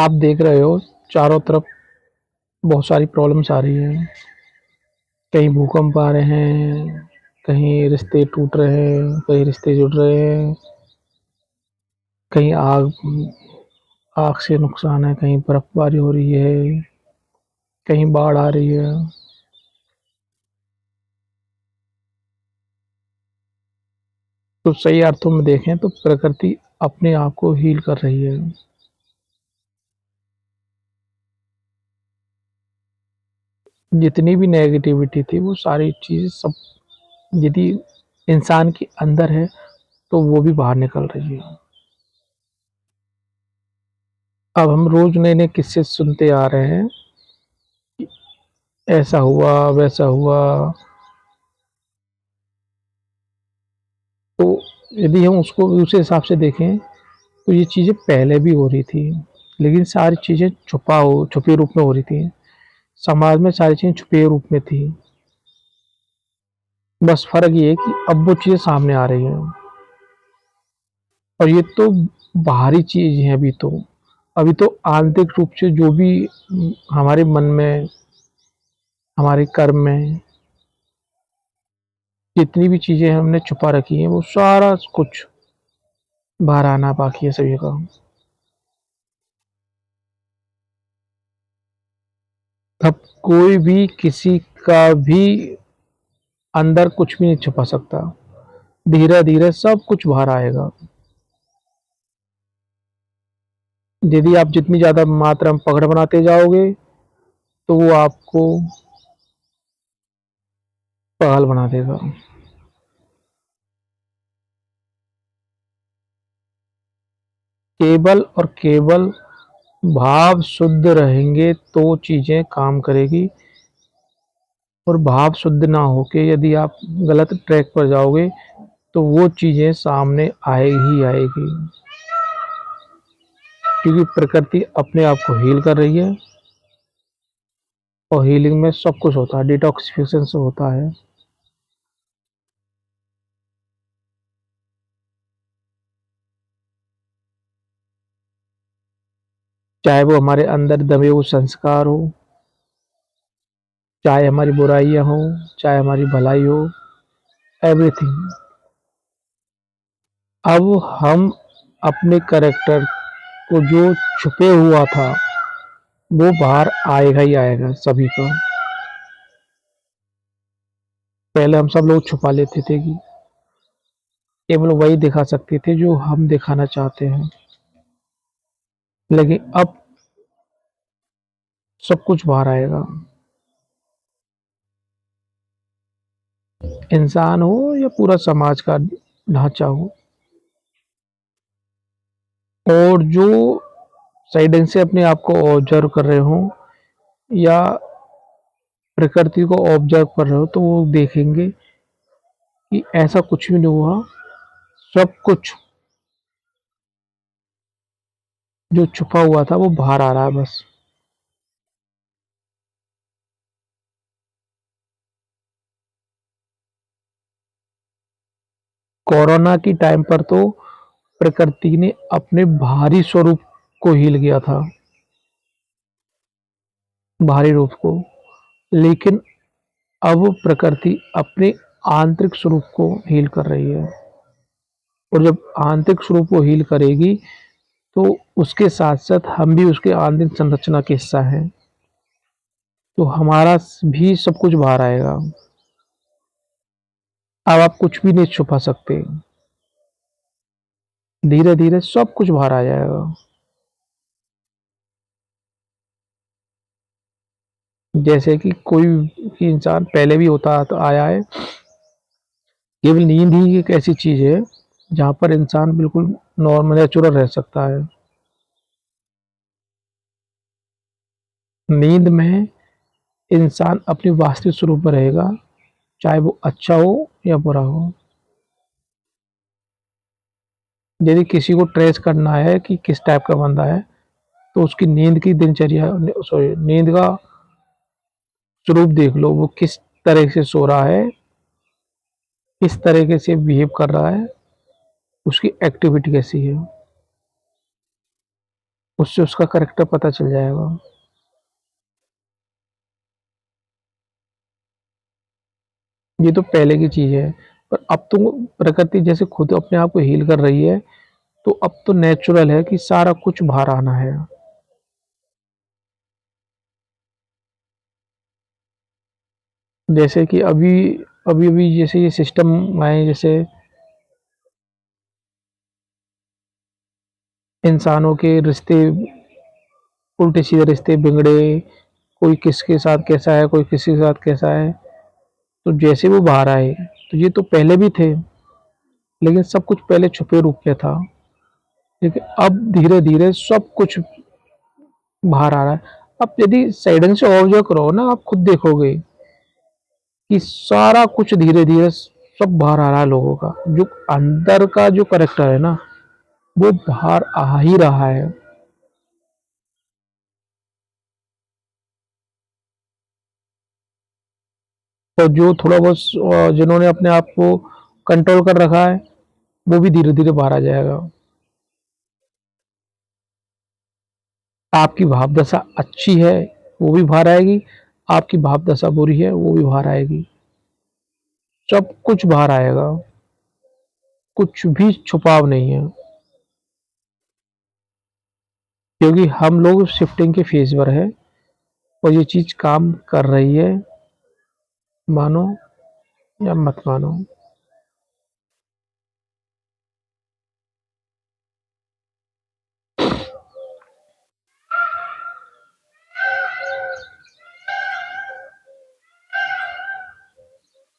आप देख रहे हो चारों तरफ बहुत सारी प्रॉब्लम्स आ रही हैं। कहीं भूकंप आ रहे हैं, कहीं रिश्ते टूट रहे हैं, कहीं रिश्ते जुड़ रहे हैं, कहीं आग आग से नुकसान है, कहीं बर्फबारी हो रही है, कहीं बाढ़ आ रही है। तो सही अर्थों में देखें तो प्रकृति अपने आप को हील कर रही है। जितनी भी नेगेटिविटी थी वो सारी चीज़ें सब यदि इंसान के अंदर है तो वो भी बाहर निकल रही है। अब हम रोज नए नए किस्से सुनते आ रहे हैं, ऐसा हुआ वैसा हुआ। तो यदि हम उसको उस हिसाब से देखें तो ये चीज़ें पहले भी हो रही थी, लेकिन सारी चीज़ें छुपे रूप में हो रही थी। समाज में सारी चीज़ें छुपे रूप में थी। बस फ़र्क ये है कि अब वो चीज़ें सामने आ रही हैं। और ये तो बाहरी चीज़ है अभी तो आंतरिक रूप से जो भी हमारे मन में, हमारे कर्म में जितनी भी चीज़ें हमने छुपा रखी हैं, वो सारा कुछ बाहर आना बाकी है सभी का। अब कोई भी किसी का भी अंदर कुछ भी नहीं छुपा सकता। धीरे-धीरे सब कुछ बाहर आएगा। यदि आप जितनी ज़्यादा मात्रा में पकड़ बनाते जाओगे, तो वो आपको पागल बना देगा। केवल और केवल भाव शुद्ध रहेंगे तो चीज़ें काम करेगी। और भाव शुद्ध ना होके यदि आप गलत ट्रैक पर जाओगे, तो वो चीज़ें सामने आएगी ही आएगी। क्योंकि प्रकृति अपने आप को हील कर रही है और हीलिंग में सब कुछ होता है, डिटॉक्सिफिकेशन से होता है। चाहे वो हमारे अंदर दबे हुए संस्कार हो, चाहे हमारी बुराइयाँ हों, चाहे हमारी भलाई हो, एवरीथिंग। अब हम अपने कैरेक्टर को जो छुपे हुआ था, वो बाहर आएगा ही आएगा सभी का। पहले हम सब लोग छुपा लेते थे कि केवल वही दिखा सकते थे जो हम दिखाना चाहते हैं। लेकिन अब सब कुछ बाहर आएगा। इंसान हो या पूरा समाज का ढांचा हो। और जो सही ढंग से अपने आप को ऑब्जर्व कर रहे हो या प्रकृति को ऑब्जर्व कर रहे हो, तो वो देखेंगे कि ऐसा कुछ भी नहीं हुआ। सब कुछ जो छुपा हुआ था वो बाहर आ रहा है बस। कोरोना की टाइम पर तो प्रकृति ने अपने बाहरी स्वरूप को हील किया था, बाहरी रूप को। लेकिन अब प्रकृति अपने आंतरिक स्वरूप को हील कर रही है। और जब आंतरिक स्वरूप को हील करेगी, तो उसके साथ-साथ हम भी उसके आंतरिक संरचना के हिस्सा हैं। तो हमारा भी सब कुछ बाहर आएगा। अब आप कुछ भी नहीं छुपा सकते। धीरे-धीरे सब कुछ बाहर आ जाएगा। जैसे कि कोई भी इंसान पहले भी होता तो आया है। केवल नींद ही एक ऐसी चीज़ है, जहाँ पर इंसान बिल्कुल नॉर्मल नेचुरल रह सकता है। नींद में इंसान अपने वास्तविक स्वरूप में रहेगा, चाहे वो अच्छा हो या बुरा हो। यदि किसी को ट्रेस करना है कि किस टाइप का बंदा है, तो उसकी नींद की दिनचर्या सॉरी नींद का स्वरूप देख लो, वो किस तरह से सो रहा है, किस तरीके से बिहेव कर रहा है, उसकी एक्टिविटी कैसी है। उससे उसका करैक्टर पता चल जाएगा। ये तो पहले की चीज़ है, पर अब तो प्रकृति जैसे खुद अपने आप को हील कर रही है, तो अब तो नेचुरल है कि सारा कुछ बाहर आना है। जैसे कि अभी जैसे ये सिस्टम आए, जैसे इंसानों के रिश्ते उल्टे सीधे रिश्ते बिगड़े, कोई किसके साथ कैसा है, कोई किसी के साथ कैसा है, तो जैसे वो बाहर आए, तो ये तो पहले भी थे, लेकिन सब कुछ पहले छुपे रूप में था, लेकिन अब धीरे धीरे सब कुछ बाहर आ रहा है। अब यदि साइलेंस से ऑब्जर्व करो ना, आप खुद देखोगे कि सारा कुछ धीरे धीरे सब बाहर आ रहा है लोगों का, जो अंदर का जो करेक्टर है ना, वो बाहर आ ही रहा है। और जो थोड़ा बहुत जिन्होंने अपने आप को कंट्रोल कर रखा है, वो भी धीरे धीरे बाहर आ जाएगा। आपकी भाव दशा अच्छी है, वो भी बाहर आएगी। आपकी भाव दशा बुरी है, वो भी बाहर आएगी। सब कुछ बाहर आएगा, कुछ भी छुपाव नहीं है, क्योंकि हम लोग शिफ्टिंग के फेज पर है और ये चीज काम कर रही है, मानो या मत मानो।